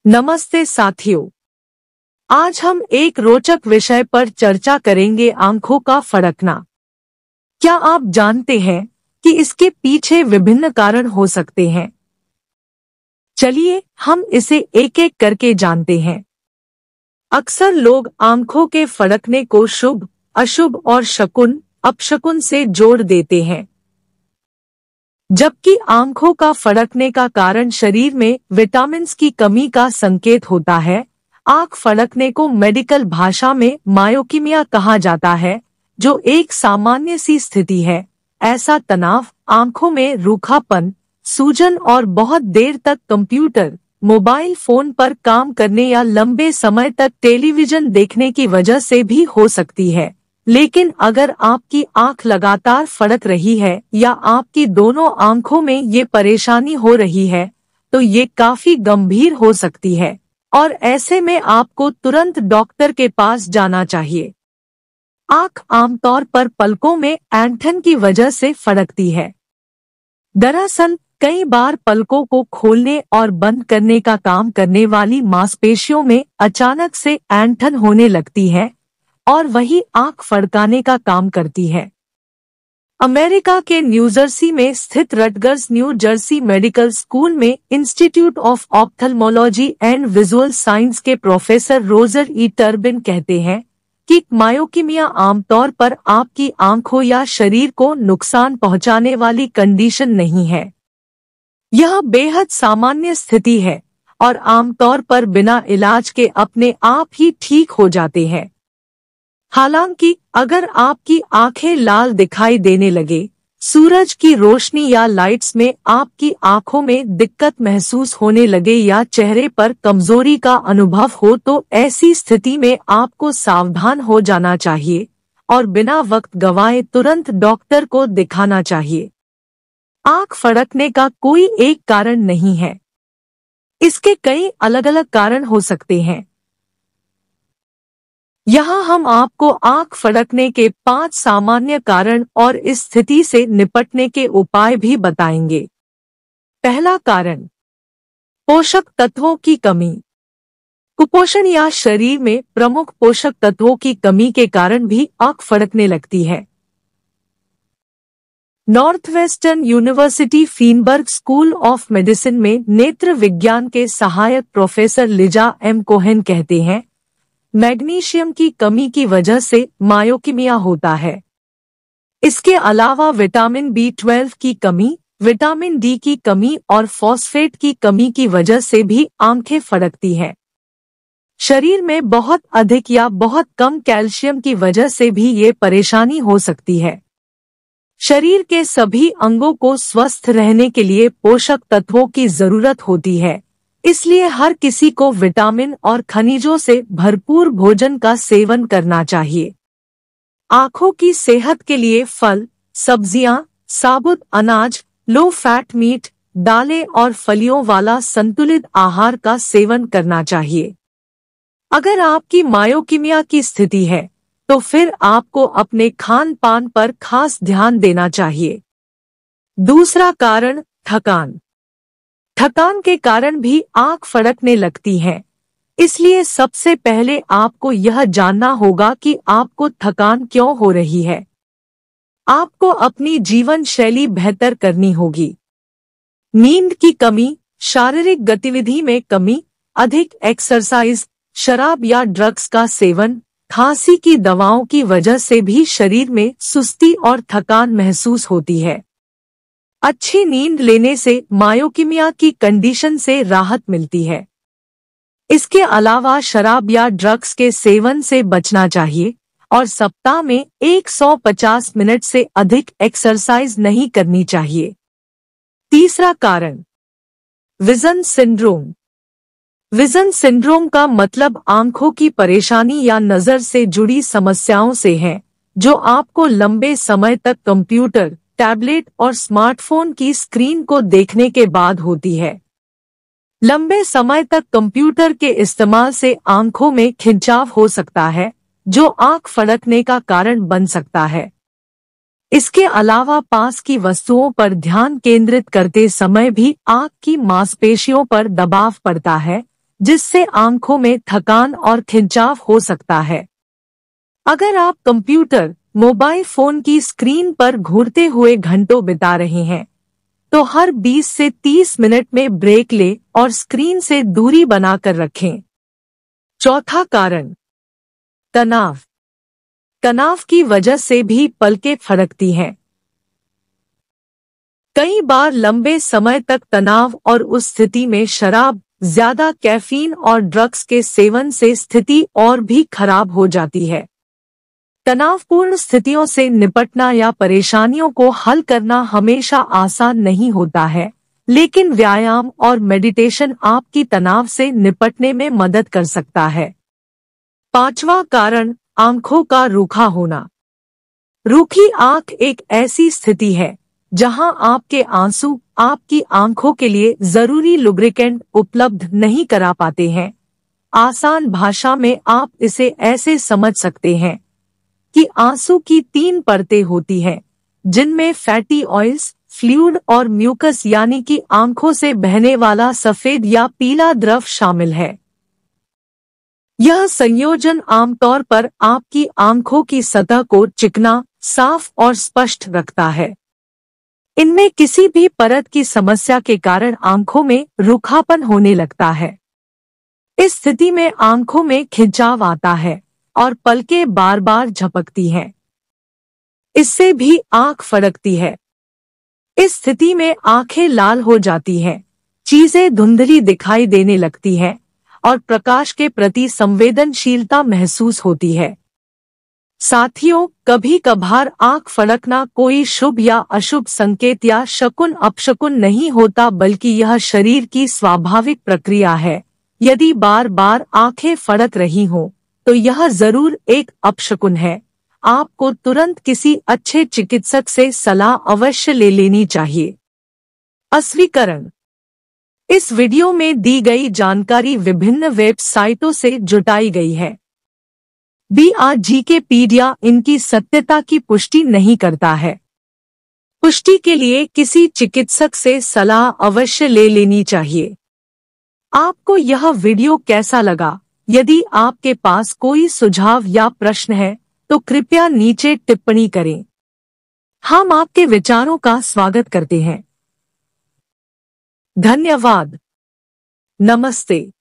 नमस्ते साथियों, आज हम एक रोचक विषय पर चर्चा करेंगे, आंखों का फड़कना। क्या आप जानते हैं कि इसके पीछे विभिन्न कारण हो सकते हैं? चलिए हम इसे एक एक करके जानते हैं। अक्सर लोग आंखों के फड़कने को शुभ, अशुभ और शकुन, अपशकुन से जोड़ देते हैं, जबकि आंखों का फड़कने का कारण शरीर में विटामिन्स की कमी का संकेत होता है। आंख फड़कने को मेडिकल भाषा में मायोकीमिया कहा जाता है, जो एक सामान्य सी स्थिति है। ऐसा तनाव आंखों में रूखापन, सूजन और बहुत देर तक कंप्यूटर, मोबाइल फोन पर काम करने या लंबे समय तक टेलीविजन देखने की वजह से भी हो सकती है। लेकिन अगर आपकी आंख लगातार फड़क रही है या आपकी दोनों आंखों में ये परेशानी हो रही है, तो ये काफी गंभीर हो सकती है और ऐसे में आपको तुरंत डॉक्टर के पास जाना चाहिए। आंख आमतौर पर पलकों में ऐंठन की वजह से फड़कती है। दरअसल कई बार पलकों को खोलने और बंद करने का काम करने वाली मांसपेशियों में अचानक से ऐंठन होने लगती है और वही आंख फड़काने का काम करती है। अमेरिका के न्यू जर्सी में स्थित Rutgers New Jersey medical school में institute of ophthalmology and visual science के प्रोफेसर रोजर ई टर्बिन कहते हैं कि मायोकीमिया आमतौर पर आपकी आंखों या शरीर को नुकसान पहुंचाने वाली कंडीशन नहीं है। यह बेहद सामान्य स्थिति है और आमतौर पर बिना इलाज के अपने आप ही ठीक हो जाते हैं। हालांकि अगर आपकी आंखें लाल दिखाई देने लगे, सूरज की रोशनी या लाइट्स में आपकी आंखों में दिक्कत महसूस होने लगे या चेहरे पर कमजोरी का अनुभव हो, तो ऐसी स्थिति में आपको सावधान हो जाना चाहिए और बिना वक्त गंवाए तुरंत डॉक्टर को दिखाना चाहिए। आंख फड़कने का कोई एक कारण नहीं है, इसके कई अलग अलग कारण हो सकते हैं। यहाँ हम आपको आंख फड़कने के 5 सामान्य कारण और इस स्थिति से निपटने के उपाय भी बताएंगे। पहला कारण, पोषक तत्वों की कमी। कुपोषण या शरीर में प्रमुख पोषक तत्वों की कमी के कारण भी आंख फड़कने लगती है। Northwestern university Feinberg school of medicine में नेत्र विज्ञान के सहायक प्रोफेसर लिजा एम कोहेन कहते हैं, मैग्नीशियम की कमी की वजह से मायोकीमिया होता है। इसके अलावा विटामिन B12 की कमी, विटामिन डी की कमी और फॉस्फेट की कमी की वजह से भी आंखें फड़कती हैं। शरीर में बहुत अधिक या बहुत कम कैल्शियम की वजह से भी ये परेशानी हो सकती है। शरीर के सभी अंगों को स्वस्थ रहने के लिए पोषक तत्वों की जरूरत होती है, इसलिए हर किसी को विटामिन और खनिजों से भरपूर भोजन का सेवन करना चाहिए। आंखों की सेहत के लिए फल, सब्जियां, साबुत अनाज, लो फैट मीट, दालें और फलियों वाला संतुलित आहार का सेवन करना चाहिए। अगर आपकी मायोकीमिया की स्थिति है, तो फिर आपको अपने खान पान पर खास ध्यान देना चाहिए। दूसरा कारण, थकान। थकान के कारण भी आंख फड़कने लगती है, इसलिए सबसे पहले आपको यह जानना होगा कि आपको थकान क्यों हो रही है। आपको अपनी जीवन शैली बेहतर करनी होगी। नींद की कमी, शारीरिक गतिविधि में कमी, अधिक एक्सरसाइज, शराब या ड्रग्स का सेवन, खांसी की दवाओं की वजह से भी शरीर में सुस्ती और थकान महसूस होती है। अच्छी नींद लेने से मायोकीमिया की कंडीशन से राहत मिलती है। इसके अलावा शराब या ड्रग्स के सेवन से बचना चाहिए और सप्ताह में 150 मिनट से अधिक एक्सरसाइज नहीं करनी चाहिए। तीसरा कारण, विजन सिंड्रोम। विजन सिंड्रोम का मतलब आंखों की परेशानी या नजर से जुड़ी समस्याओं से है, जो आपको लंबे समय तक कंप्यूटर, टैबलेट और स्मार्टफोन की स्क्रीन को देखने के बाद होती है। लंबे समय तक कंप्यूटर के इस्तेमाल से आंखों में खिंचाव हो सकता है, जो आंख फड़कने का कारण बन सकता है। इसके अलावा पास की वस्तुओं पर ध्यान केंद्रित करते समय भी आंख की मांसपेशियों पर दबाव पड़ता है, जिससे आंखों में थकान और खिंचाव हो सकता है। अगर आप कंप्यूटर, मोबाइल फोन की स्क्रीन पर घूरते हुए घंटों बिता रहे हैं, तो हर 20 से 30 मिनट में ब्रेक लें और स्क्रीन से दूरी बनाकर रखें। चौथा कारण, तनाव। तनाव की वजह से भी पलकें फड़कती हैं। कई बार लंबे समय तक तनाव और उस स्थिति में शराब, ज्यादा कैफीन और ड्रग्स के सेवन से स्थिति और भी खराब हो जाती है। तनावपूर्ण स्थितियों से निपटना या परेशानियों को हल करना हमेशा आसान नहीं होता है, लेकिन व्यायाम और मेडिटेशन आपकी तनाव से निपटने में मदद कर सकता है। पांचवा कारण, आंखों का रूखा होना। रूखी आंख एक ऐसी स्थिति है जहां आपके आंसू आपकी आंखों के लिए जरूरी लुब्रिकेंट उपलब्ध नहीं करा पाते हैं। आसान भाषा में आप इसे ऐसे समझ सकते हैं कि आंसू की 3 परतें होती हैं, जिनमें फैटी ऑयल्स, फ्लूइड और म्यूकस यानी कि आंखों से बहने वाला सफेद या पीला द्रव शामिल है। यह संयोजन आमतौर पर आपकी आंखों की सतह को चिकना, साफ और स्पष्ट रखता है। इनमें किसी भी परत की समस्या के कारण आंखों में रूखापन होने लगता है। इस स्थिति में आंखों में खिंचाव आता है और पलकें बार बार झपकती हैं। इससे भी आंख फड़कती है। इस स्थिति में आंखें लाल हो जाती हैं, चीजें धुंधली दिखाई देने लगती हैं और प्रकाश के प्रति संवेदनशीलता महसूस होती है। साथियों, कभी कभार आंख फड़कना कोई शुभ या अशुभ संकेत या शकुन अपशकुन नहीं होता, बल्कि यह शरीर की स्वाभाविक प्रक्रिया है। यदि बार बार आंखें फड़क रही हों, तो यह जरूर एक अपशकुन है। आपको तुरंत किसी अच्छे चिकित्सक से सलाह अवश्य ले लेनी चाहिए। अस्वीकरण। इस वीडियो में दी गई जानकारी विभिन्न वेबसाइटों से जुटाई गई है। विकिपीडिया इनकी सत्यता की पुष्टि नहीं करता है। पुष्टि के लिए किसी चिकित्सक से सलाह अवश्य ले लेनी चाहिए। आपको यह वीडियो कैसा लगा? यदि आपके पास कोई सुझाव या प्रश्न है, तो कृपया नीचे टिप्पणी करें। हम आपके विचारों का स्वागत करते हैं। धन्यवाद। नमस्ते।